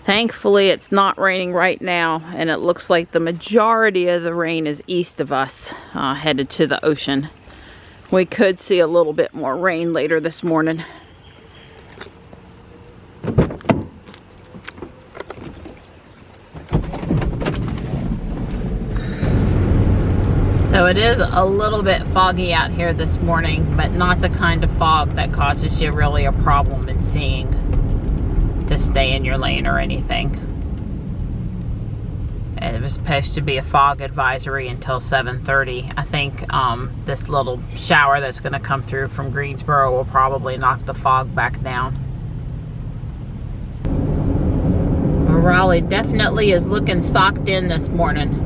Thankfully, it's not raining right now, and it looks like the majority of the rain is east of us, headed to the ocean. We could see a little bit more rain later this morning. So it is a little bit foggy out here this morning, but not the kind of fog that causes you really a problem in seeing to stay in your lane or anything. It was supposed to be a fog advisory until 7:30. I think this little shower that's going to come through from Greensboro will probably knock the fog back down. Raleigh definitely is looking socked in this morning.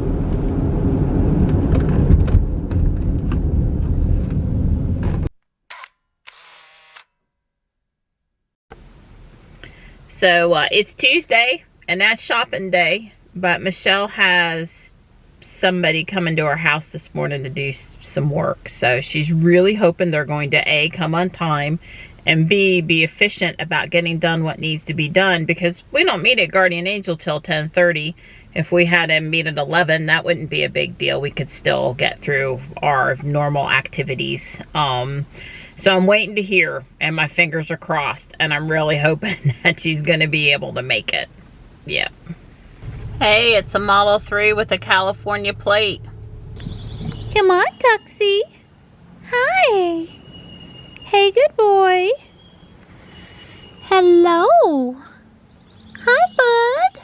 So it's Tuesday, and that's shopping day, but Michelle has somebody coming to her house this morning to do some work. So she's really hoping they're going to A, come on time, and B, be efficient about getting done what needs to be done, because we don't meet at Guardian Angel till 10:30. If we had him meet at 11, that wouldn't be a big deal. We could still get through our normal activities. So I'm waiting to hear, and my fingers are crossed, and I'm really hoping that she's going to be able to make it. Yeah. Hey, it's a Model 3 with a California plate. Come on, Tuxie. Hi. Hey, good boy. Hello. Hi, bud.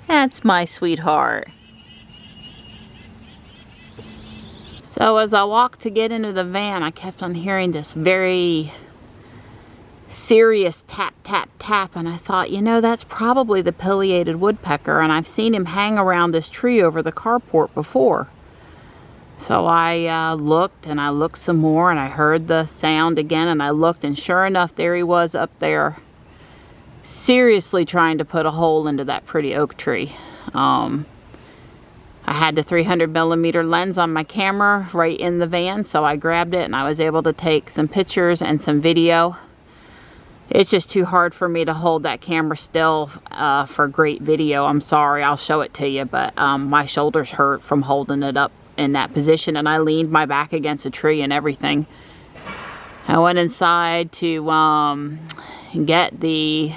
That's my sweetheart. So as I walked to get into the van, I kept on hearing this very serious tap, tap, tap. And I thought, you know, that's probably the pileated woodpecker. And I've seen him hang around this tree over the carport before. So I looked, and I looked some more, and I heard the sound again. And I looked, and sure enough, there he was up there, seriously trying to put a hole into that pretty oak tree. I had the 300mm lens on my camera right in the van, so I grabbed it and I was able to take some pictures and some video. It's just too hard for me to hold that camera still for great video. I'm sorry, I'll show it to you, but my shoulders hurt from holding it up in that position, and I leaned my back against a tree and everything. I went inside to get the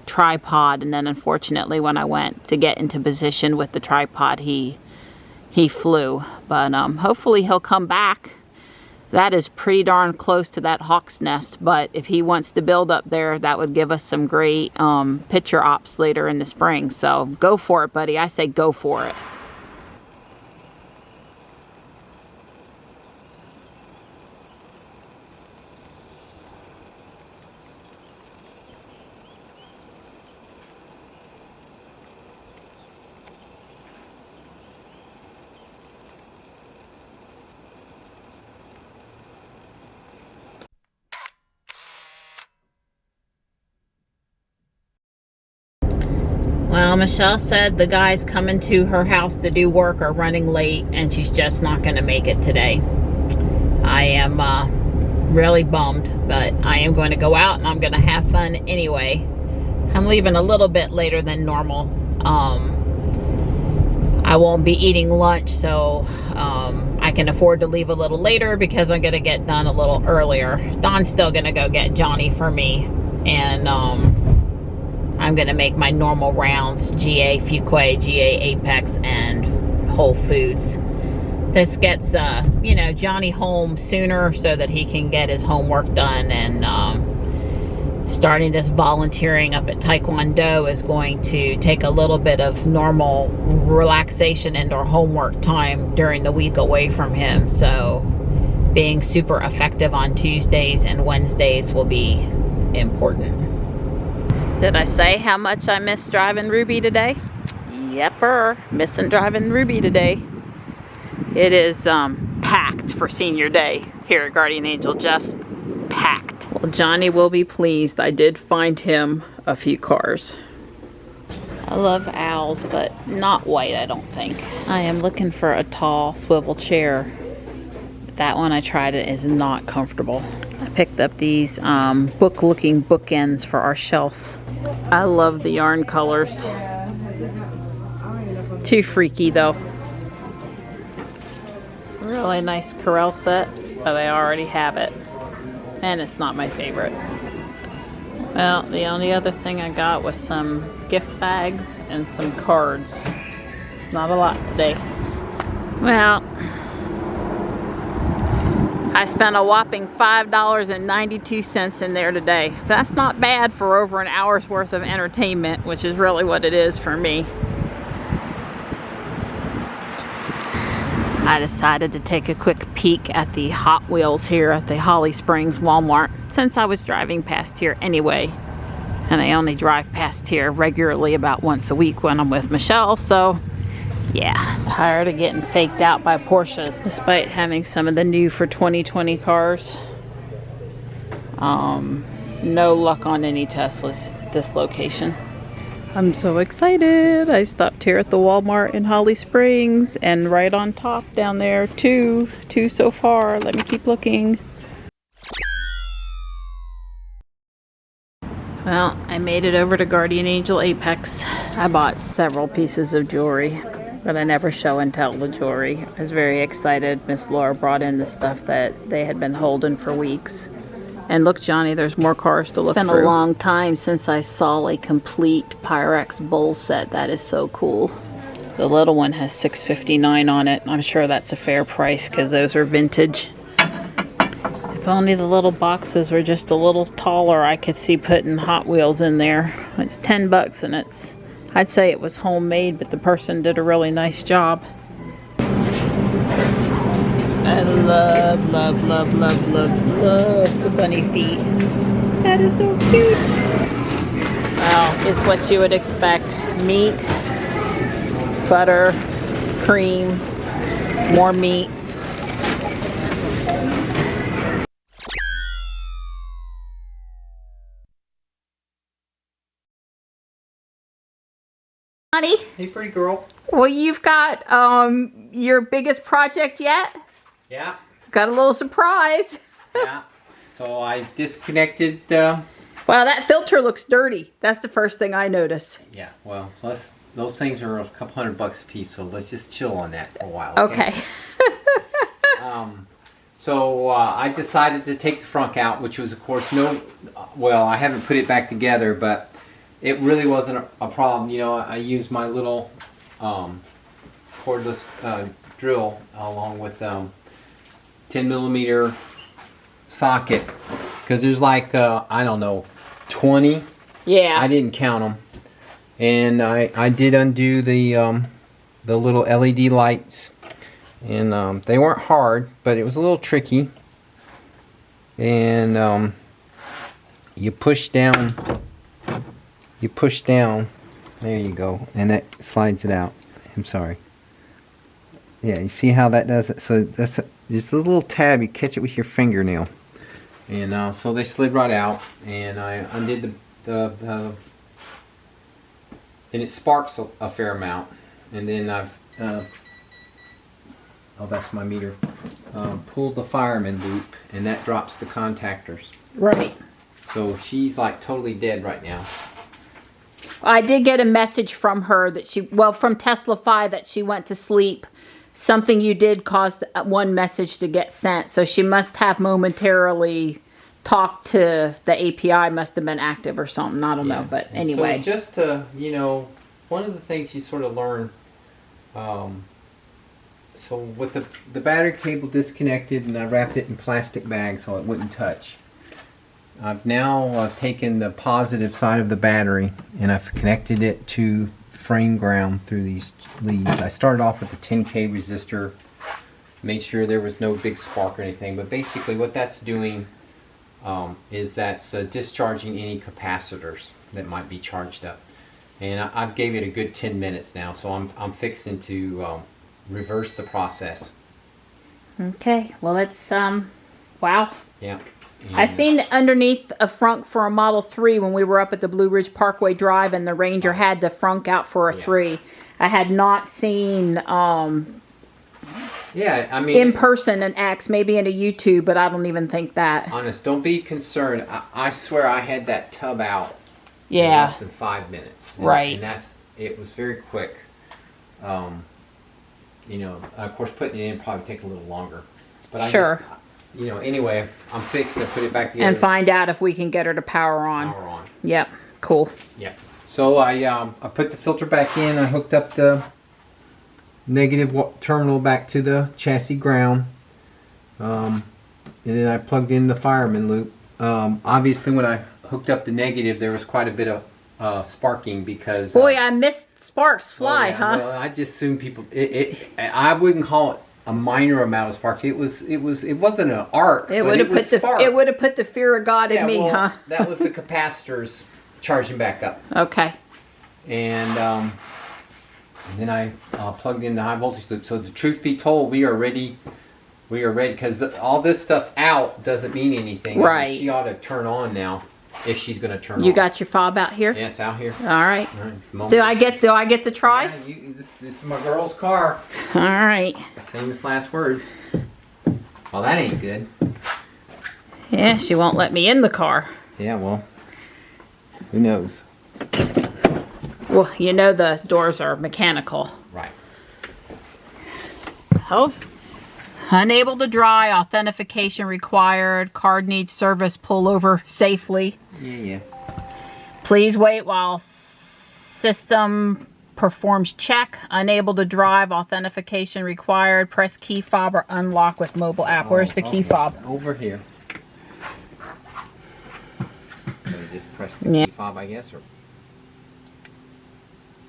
tripod, and then unfortunately when I went to get into position with the tripod, he flew. But hopefully he'll come back. That is pretty darn close to that hawk's nest, but if he wants to build up there, that would give us some great picture ops later in the spring. So go for it, buddy. I say go for it. Well, Michelle said the guys coming to her house to do work are running late, and she's just not going to make it today. I am really bummed, but I am going to go out and I'm going to have fun anyway. I'm leaving a little bit later than normal. I won't be eating lunch, so I can afford to leave a little later because I'm going to get done a little earlier. Don's still going to go get Johnny for me, and I'm going to make my normal rounds, GA Fuquay, GA Apex, and Whole Foods. This gets, you know, Johnny home sooner so that he can get his homework done, and starting this volunteering up at Taekwondo is going to take a little bit of normal relaxation and or homework time during the week away from him. So being super effective on Tuesdays and Wednesdays will be important. Did I say how much I miss driving Ruby today? Yepper, missing driving Ruby today. It is packed for senior day here at Guardian Angel, just packed. Well, Johnny will be pleased. I did find him a few cars. I love owls, but not white, I don't think. I am looking for a tall swivel chair. But that one I tried, it is not comfortable. I Picked up these book-looking bookends for our shelf. I love the yarn colors. Too freaky though. Really nice Corel set, but I already have it. And it's not my favorite. Well, the only other thing I got was some gift bags and some cards. Not a lot today. Well, I spent a whopping $5.92 in there today. That's not bad for over an hour's worth of entertainment, which is really what it is for me. I decided to take a quick peek at the Hot Wheels here at the Holly Springs Walmart, since I was driving past here anyway. And I only drive past here regularly about once a week when I'm with Michelle, so yeah, tired of getting faked out by Porsches, despite having some of the new for 2020 cars. No luck on any Teslas at this location. I'm so excited. I stopped here at the Walmart in Holly Springs, and right on top down there, two so far. Let me keep looking. Well, I made it over to Guardian Angel Apex. I bought several pieces of jewelry, but I never show and tell the jewelry. I was very excited. Miss Laura brought in the stuff that they had been holding for weeks. And look, Johnny, there's more cars to look through. It's been a long time since I saw a complete Pyrex bowl set. That is so cool. The little one has $6.59 on it. I'm sure that's a fair price because those are vintage. If only the little boxes were just a little taller, I could see putting Hot Wheels in there. It's $10 and it's, I'd say it was homemade, but the person did a really nice job. I love, love, love, love, love, love the bunny feet. That is so cute. Well, it's what you would expect. Meat, butter, cream, more meat. Honey? Hey, pretty girl. Well, you've got your biggest project yet? Yeah. Got a little surprise. Yeah. So I disconnected. Wow, that filter looks dirty. That's the first thing I notice. Yeah. Well, so those things are a couple $100 a piece. So let's just chill on that for a while. Okay. So I decided to take the frunk out, which was, of course, well, I haven't put it back together, but it really wasn't a problem. You know, I used my little cordless drill along with 10mm socket, because there's like I don't know, 20. Yeah. I didn't count them, and I did undo the little LED lights, and they weren't hard, but it was a little tricky. And you push down. There you go, and that slides it out. I'm sorry. Yeah, you see how that does it? So that's just a little tab. You catch it with your fingernail, and so they slid right out. And I undid and it sparks a fair amount. And then I've oh, that's my meter. Pulled the fireman loop, and that drops the contactors. Right. So she's like totally dead right now. I did get a message from her that from Tesla-Fi, that she went to sleep. Something you did caused one message to get sent, so she must have momentarily talked to the API, must have been active or something. I don't know, but anyway. So just to, you know, one of the things you sort of learn, so with the battery cable disconnected, and I wrapped it in plastic bags so it wouldn't touch. I've now taken the positive side of the battery and I've connected it to frame ground through these leads. I started off with a 10K resistor, made sure there was no big spark or anything, but basically what that's doing is that's discharging any capacitors that might be charged up. And I've gave it a good 10 minutes now, so I'm fixing to reverse the process. Okay, well it's wow. Yeah. I seen underneath a frunk for a Model 3 when we were up at the Blue Ridge Parkway Drive, and the Ranger had the frunk out for a 3. I had not seen Yeah, I mean, in person an X, maybe in a YouTube, but I don't even think that. honest, don't be concerned. I swear I had that tub out in Yeah. less than 5 minutes. Right. And it was very quick. You know, of course, putting it in probably take a little longer. But Sure. You know, anyway, I'm fixing to put it back together. And find out if we can get her to power on. Power on. Yep. Cool. Yeah. So I put the filter back in. I hooked up the negative terminal back to the chassis ground. And then I plugged in the fireman loop. Obviously, when I hooked up the negative, there was quite a bit of sparking because... Boy, I missed sparks fly, yeah, huh? Well, I just assume people... I wouldn't call it a minor amount of spark. It wasn't an arc. It would have put the fear of God in me, well, huh? That was the capacitors charging back up. Okay. And then I plugged in the high voltage loop. So the truth be told, we are ready. We are ready because all this stuff out doesn't mean anything. Right. I mean, she ought to turn on now if she's going to turn on. You got your fob out here? Yes, out here. All right. All right. Do I get to try? Yeah, this is my girl's car. All right. Famous last words. Well, that ain't good. Yeah, she won't let me in the car. Yeah, well, who knows? Well, you know the doors are mechanical. Right. Oh. Unable to dry, authentication required, card needs service, pull over safely. Yeah. Please wait while system performs check. Unable to drive, authentication required. Press key fob or unlock with mobile app. Where's the key fob? Over here. So just press the key fob, I guess, or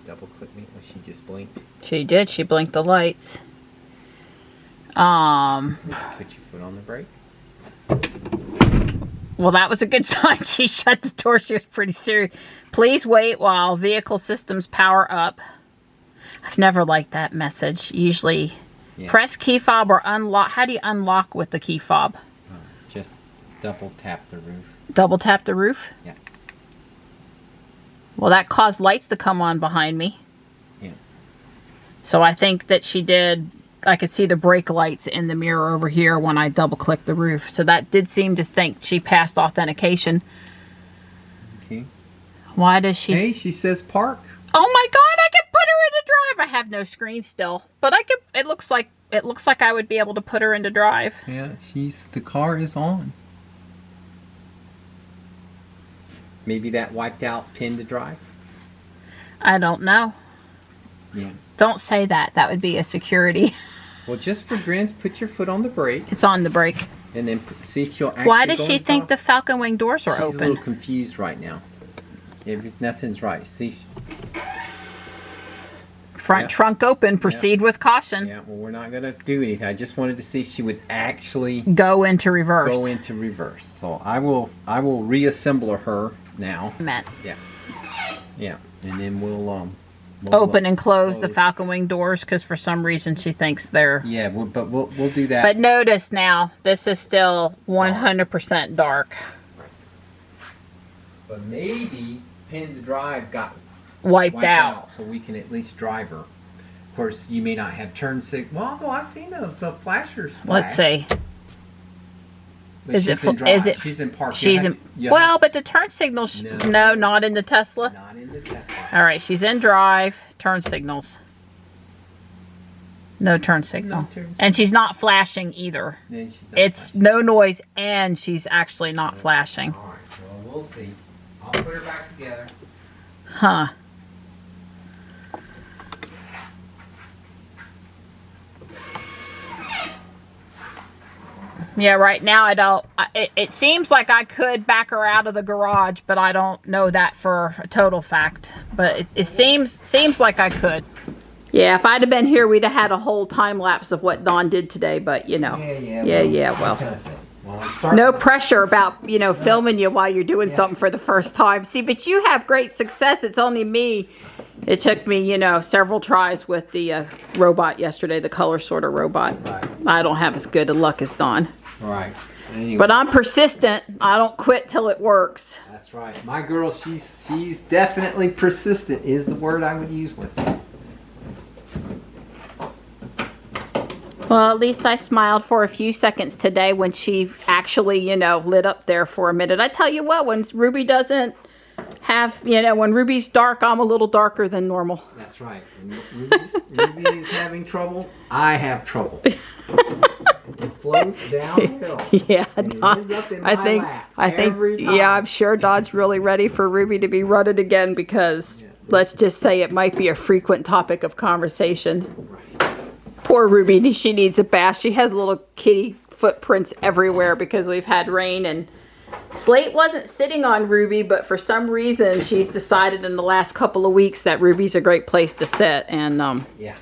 double click me. Oh, she just blinked. She did. She blinked the lights. Put your foot on the brake. Well, that was a good sign. She shut the door. She was pretty serious. Please wait while vehicle systems power up. I've never liked that message. Usually, press key fob or unlock. How do you unlock with the key fob? Just double tap the roof. Double tap the roof? Yeah. Well, that caused lights to come on behind me. Yeah. So I think that she did... I could see the brake lights in the mirror over here when I double clicked the roof. So that did seem to think she passed authentication. Okay. Why does she... Hey, she says park. Oh my God, I can put her into drive. I have no screen still, but I could, it looks like I would be able to put her into drive. Yeah, the car is on. Maybe that wiped out pin to drive. I don't know. Yeah. Don't say that. That would be a security. Well, just for grins, put your foot on the brake. It's on the brake. And then see if she'll actually Why does she think the Falcon Wing doors are open? She's a little confused right now. Nothing's right. See? Front trunk open. Proceed with caution. Yeah, well, we're not going to do anything. I just wanted to see if she would actually go into reverse. So I will reassemble her now. Yeah. Yeah. And then we'll open and close the Falcon Wing doors because for some reason she thinks they're... Yeah, but we'll do that. But notice now, this is still 100% dark. But maybe pin to drive got wiped out. So we can at least drive her. Of course, you may not have turn signal. Well, although I've seen the flashers flash. Let's see. But she's in park. Well, but the turn signals... No, not in the Tesla. Not in the Tesla. All right, she's in drive. Turn signals. No turn signal. And she's not flashing either. It's no noise and she's actually not flashing. All right, well, we'll see. I'll put her back together. Huh. Yeah, right now I don't... It seems like I could back her out of the garage, but I don't know that for a total fact. But it seems like I could. Yeah, if I'd have been here, we'd have had a whole time lapse of what Dawn did today. But, you know. Well, no pressure about, you know, filming you while you're doing something for the first time. See, but you have great success. It's only me. It took me, you know, several tries with the robot yesterday, the color sorter robot. Right. I don't have as good a luck as Dawn. Right. Anyway. But I'm persistent. I don't quit till it works. That's right. My girl, she's definitely persistent is the word I would use with her. Well, at least I smiled for a few seconds today when she actually, you know, lit up there for a minute. I tell you what, when Ruby doesn't have, you know, when Ruby's dark, I'm a little darker than normal. That's right. When Ruby's having trouble, I have trouble. It flows downhill. Yeah, and it ends up in my lap every time. yeah, I'm sure Don's really ready for Ruby to be running again because let's just say it might be a frequent topic of conversation. Right. Poor Ruby, she needs a bath. She has little kitty footprints everywhere because we've had rain, and Slate wasn't sitting on Ruby, but for some reason she's decided in the last couple of weeks that Ruby's a great place to sit. And yeah.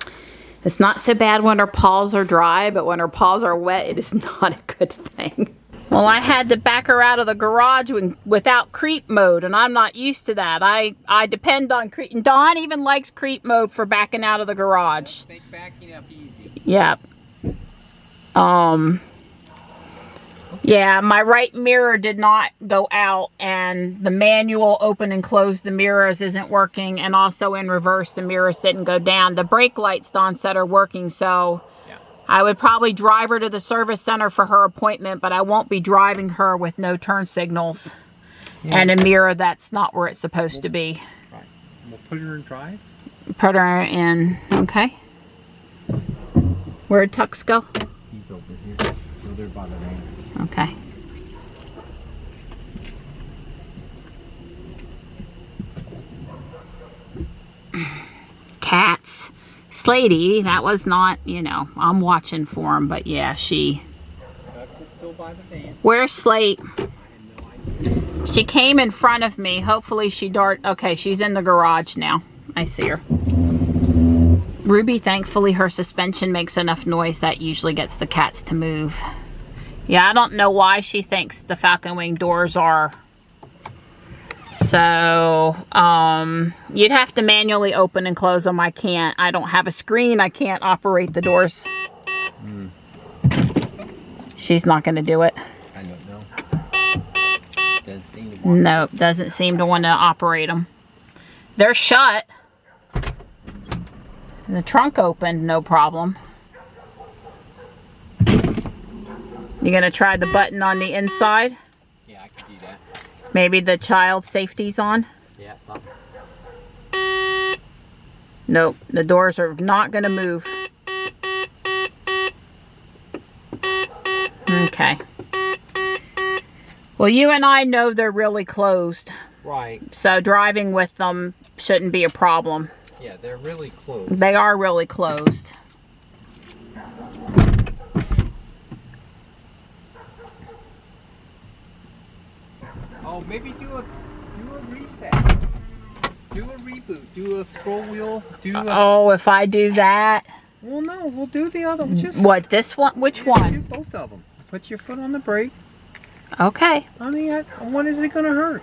It's not so bad when her paws are dry, but when her paws are wet, it is not a good thing. Well, I had to back her out of the garage without creep mode, and I'm not used to that. I depend on creep. And Dawn even likes creep mode for backing out of the garage. Make backing up easy. Yeah. Yeah, my right mirror did not go out, and the manual open and close the mirrors isn't working, and also in reverse the mirrors didn't go down. The brake lights, Dawn said, are working, so yeah. I would probably drive her to the service center for her appointment, but I won't be driving her with no turn signals and a mirror that's not where it's supposed to be. Right. We'll put her in drive. Put her in, okay. Where'd Tux go? He's over here. Over there by the rain. Okay. Cats. Slatey, that was not, you know, I'm watching for him, but yeah, she... Still by the van. Where's Slate? She came in front of me. Hopefully she okay, she's in the garage now. I see her. Ruby, thankfully her suspension makes enough noise that usually gets the cats to move. Yeah, I don't know why she thinks the Falcon Wing doors are. So, you'd have to manually open and close them. I can't. I don't have a screen. I can't operate the doors. She's not going to do it. I don't know. Doesn't seem to want No, doesn't seem to want to operate them. They're shut. And the trunk opened, no problem. You gonna try the button on the inside? Yeah, I could do that. Maybe the child safety's on? Yeah, something. Nope, the doors are not gonna move. Okay. Well, you and I know they're really closed. Right. So driving with them shouldn't be a problem. Yeah, they're really closed. They are really closed. Oh, maybe do a reset. Do a reboot. Do a scroll wheel. Do a... Oh, if I do that. Well, no, we'll do the other one. Just What, this one? Which one? Do both of them. Put your foot on the brake. Okay. I mean, what is it going to hurt?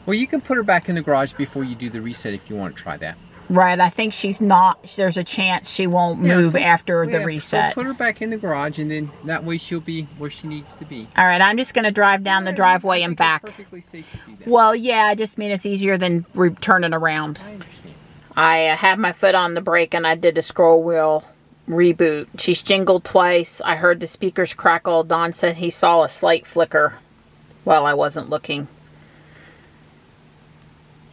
Well, you can put her back in the garage before you do the reset if you want to try that. Right, I think she's not, there's a chance she won't move after the reset. So put her back in the garage, and then that way she'll be where she needs to be. All right, I'm just going to drive down the driveway and back. It's perfectly safe to do that. Well, yeah, I just mean it's easier than turning around. I understand. I have my foot on the brake, and I did a scroll wheel reboot. She's jingled twice. I heard the speakers crackle. Don said he saw a slight flicker while I wasn't looking.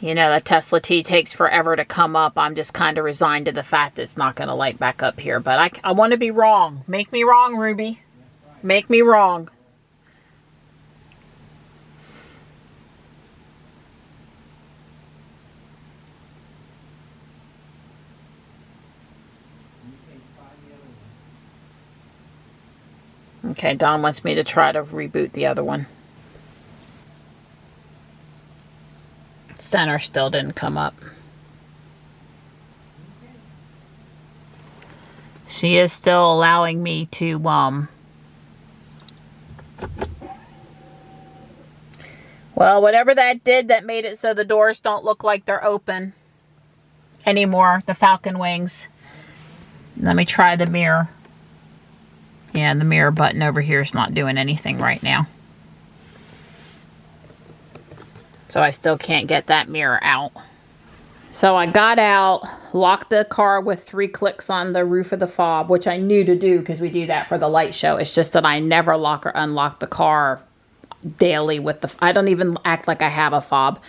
You know, the Tesla T takes forever to come up. I'm just kind of resigned to the fact that it's not going to light back up here. But I want to be wrong. Make me wrong, Ruby. Make me wrong. Okay, Don wants me to try to reboot the other one. Center still didn't come up. She is still allowing me to well, whatever that did that made it so the doors don't look like they're open anymore, the Falcon Wings. Let me try the mirror. Yeah, the mirror button over here is not doing anything right now. So I still can't get that mirror out. So I got out, locked the car with 3 clicks on the roof of the fob, which I knew to do because we do that for the light show. It's just that I never lock or unlock the car daily with the, I don't even act like I have a fob.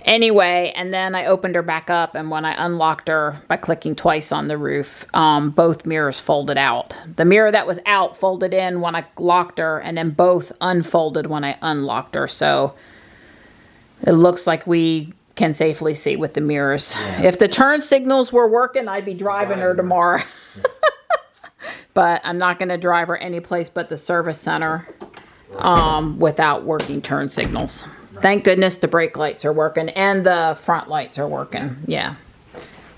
Anyway, and then I opened her back up, and when I unlocked her by clicking twice on the roof, both mirrors folded out. The mirror that was out folded in when I locked her, and then both unfolded when I unlocked her. So it looks like we can safely see with the mirrors. Yeah. If the turn signals were working, I'd be driving her tomorrow. But I'm not going to drive her any place but the service center without working turn signals. Right. Thank goodness the brake lights are working and the front lights are working. Yeah.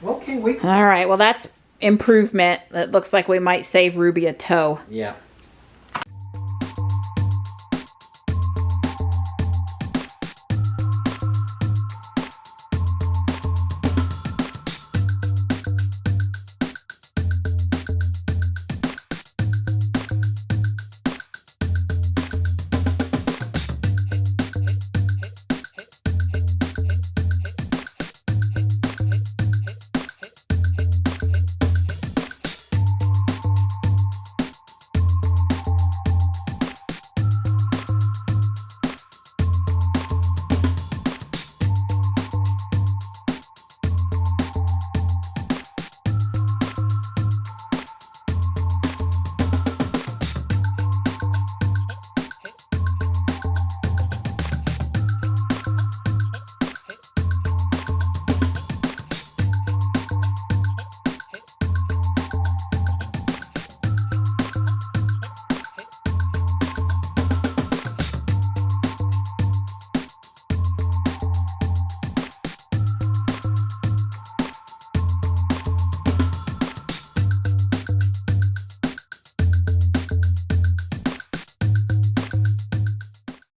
Okay, all right, well, that's improvement. It looks like we might save Ruby a tow. Yeah.